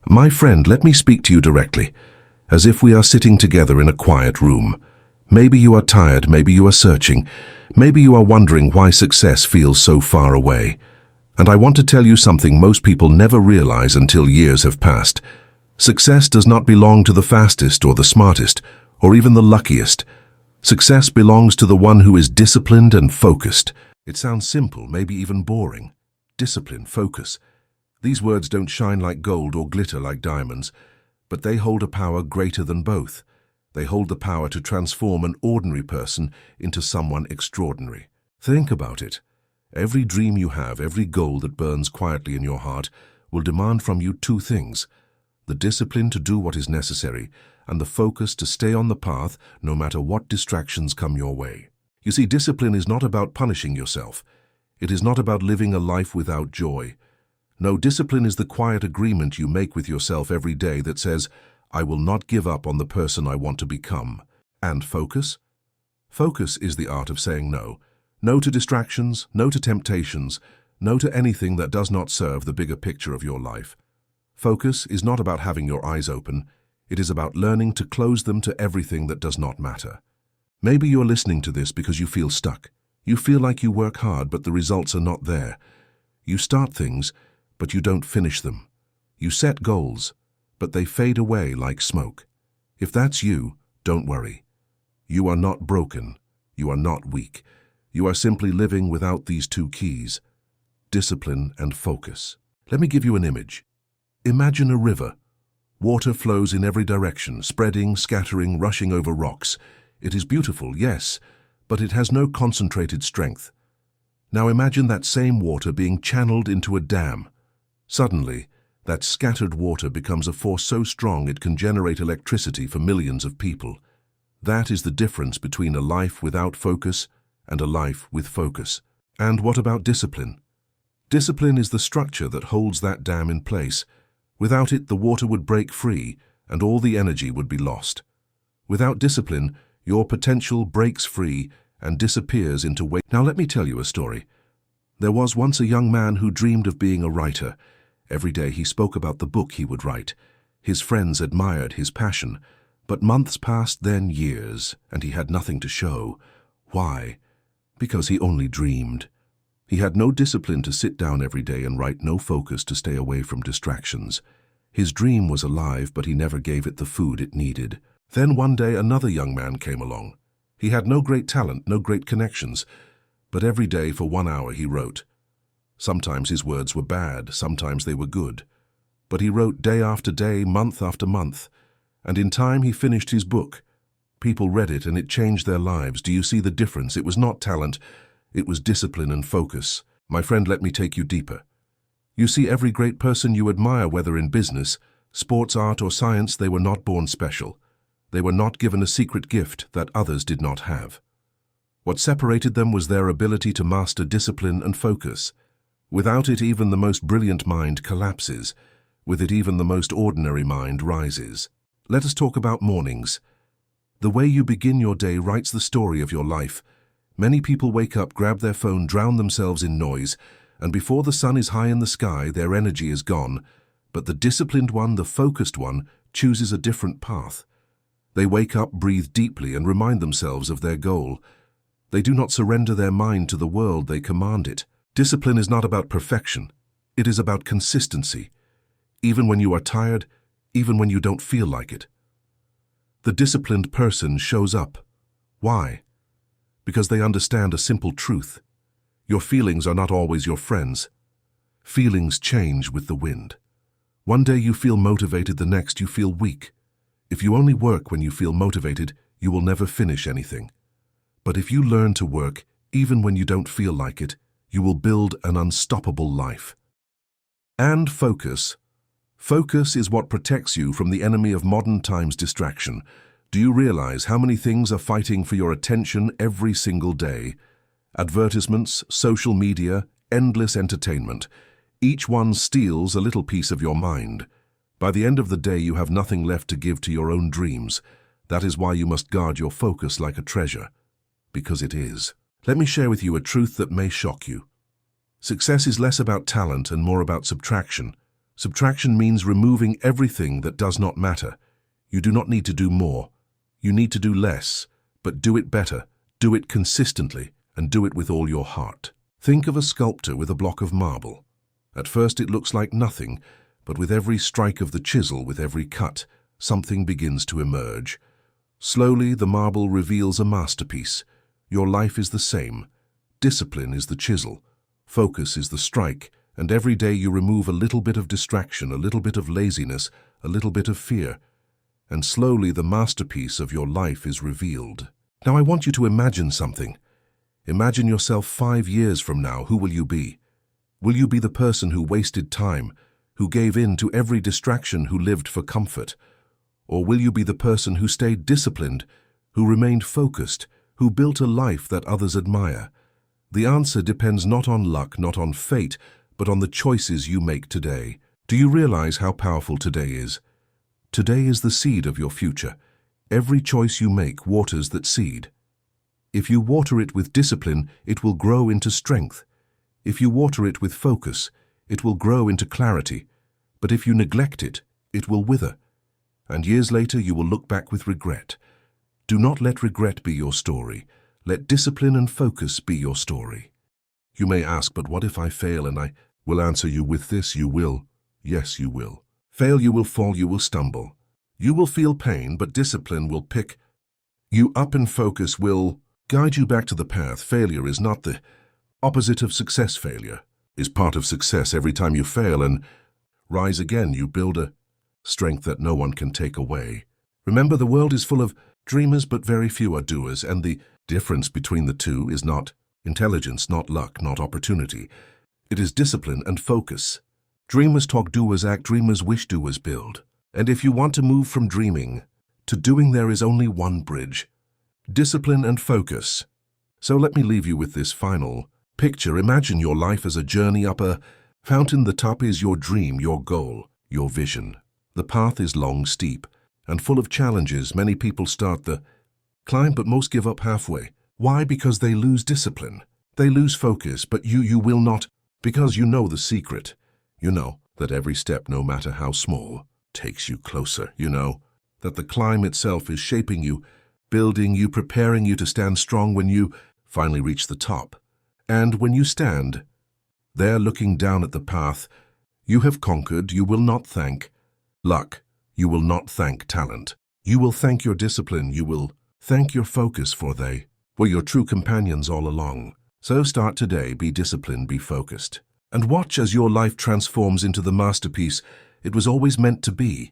My friend, let me speak to you directly, as if we are sitting together in a quiet room. Maybe you are tired, maybe you are searching, maybe you are wondering why success feels so far away. And I want to tell you something most people never realize until years have passed. Success does not belong to the fastest or the smartest, or even the luckiest. Success belongs to the one who is disciplined and focused. It sounds simple, maybe even boring. Discipline, focus. These words don't shine like gold or glitter like diamonds, but they hold a power greater than both. They hold the power to transform an ordinary person into someone extraordinary. Think about it. Every dream you have, every goal that burns quietly in your heart, will demand from you two things: the discipline to do what is necessary, and the focus to stay on the path no matter what distractions come your way. You see, discipline is not about punishing yourself. It is not about living a life without joy. No, discipline is the quiet agreement you make with yourself every day that says, I will not give up on the person I want to become. And focus? Focus is the art of saying no. No to distractions, no to temptations, no to anything that does not serve the bigger picture of your life. Focus is not about having your eyes open. It is about learning to close them to everything that does not matter. Maybe you're listening to this because you feel stuck. You feel like you work hard, but the results are not there. You start things, but you don't finish them. You set goals, but they fade away like smoke. If that's you, don't worry. You are not broken. You are not weak. You are simply living without these two keys: discipline and focus. Let me give you an image. Imagine a river. Water flows in every direction, spreading, scattering, rushing over rocks. It is beautiful, yes, but it has no concentrated strength. Now imagine that same water being channeled into a dam. Suddenly, that scattered water becomes a force so strong it can generate electricity for millions of people. That is the difference between a life without focus and a life with focus. And what about discipline? Discipline is the structure that holds that dam in place. Without it, the water would break free and all the energy would be lost. Without discipline, your potential breaks free and disappears into waste. Now let me tell you a story. There was once a young man who dreamed of being a writer. Every day he spoke about the book he would write. His friends admired his passion, but months passed, then years, and he had nothing to show. Why? Because he only dreamed. He had no discipline to sit down every day and write, no focus to stay away from distractions. His dream was alive, but he never gave it the food it needed. Then one day another young man came along. He had no great talent, no great connections, but every day for 1 hour he wrote. Sometimes his words were bad, sometimes they were good. But he wrote day after day, month after month, and in time he finished his book. People read it and it changed their lives. Do you see the difference? It was not talent, it was discipline and focus. My friend, let me take you deeper. You see, every great person you admire, whether in business, sports, art, or science, they were not born special. They were not given a secret gift that others did not have. What separated them was their ability to master discipline and focus. Without it, even the most brilliant mind collapses. With it, even the most ordinary mind rises. Let us talk about mornings. The way you begin your day writes the story of your life. Many people wake up, grab their phone, drown themselves in noise, and before the sun is high in the sky, their energy is gone. But the disciplined one, the focused one, chooses a different path. They wake up, breathe deeply, and remind themselves of their goal. They do not surrender their mind to the world, they command it. Discipline is not about perfection. It is about consistency. Even when you are tired, even when you don't feel like it. The disciplined person shows up. Why? Because they understand a simple truth. Your feelings are not always your friends. Feelings change with the wind. One day you feel motivated, the next you feel weak. If you only work when you feel motivated, you will never finish anything. But if you learn to work, even when you don't feel like it, you will build an unstoppable life. And focus. Focus is what protects you from the enemy of modern times, distraction. Do you realize how many things are fighting for your attention every single day? Advertisements, social media, endless entertainment. Each one steals a little piece of your mind. By the end of the day, you have nothing left to give to your own dreams. That is why you must guard your focus like a treasure. Because it is. Let me share with you a truth that may shock you. Success is less about talent and more about subtraction. Subtraction means removing everything that does not matter. You do not need to do more. You need to do less, but do it better, do it consistently, and do it with all your heart. Think of a sculptor with a block of marble. At first it looks like nothing, but with every strike of the chisel, with every cut, something begins to emerge. Slowly, the marble reveals a masterpiece. Your life is the same. Discipline is the chisel. Focus is the strike, and every day you remove a little bit of distraction, a little bit of laziness, a little bit of fear. And slowly the masterpiece of your life is revealed. Now I want you to imagine something. Imagine yourself 5 years from now. Who will you be? Will you be the person who wasted time, who gave in to every distraction, who lived for comfort? Or will you be the person who stayed disciplined, who remained focused, who built a life that others admire? The answer depends not on luck, not on fate, but on the choices you make today. Do you realize how powerful today is? Today is the seed of your future. Every choice you make waters that seed. If you water it with discipline, it will grow into strength. If you water it with focus, it will grow into clarity. But if you neglect it, it will wither. And years later you will look back with regret. Do not let regret be your story. Let discipline and focus be your story. You may ask, but what if I fail? And I will answer you with this: you will. Yes, you will. Fail, you will fall, you will stumble. You will feel pain, but discipline will pick you up, and focus will guide you back to the path. Failure is not the opposite of success. Failure is part of success. Every time you fail and rise again, you build a strength that no one can take away. Remember, the world is full of dreamers, but very few are doers, and the difference between the two is not intelligence, not luck, not opportunity. It is discipline and focus. Dreamers talk, doers act, dreamers wish, doers build. And if you want to move from dreaming to doing, there is only one bridge: discipline and focus. So let me leave you with this final picture. Imagine your life as a journey up a fountain. The top is your dream, your goal, your vision. The path is long, steep, and full of challenges. Many people start the climb, but most give up halfway. Why? Because they lose discipline. They lose focus, but you will not, because you know the secret. You know that every step, no matter how small, takes you closer. You know that the climb itself is shaping you, building you, preparing you to stand strong when you finally reach the top. And when you stand there looking down at the path you have conquered, you will not thank luck. You will not thank talent. You will thank your discipline. You will thank your focus, for they were your true companions all along. So start today, be disciplined, be focused, and watch as your life transforms into the masterpiece it was always meant to be.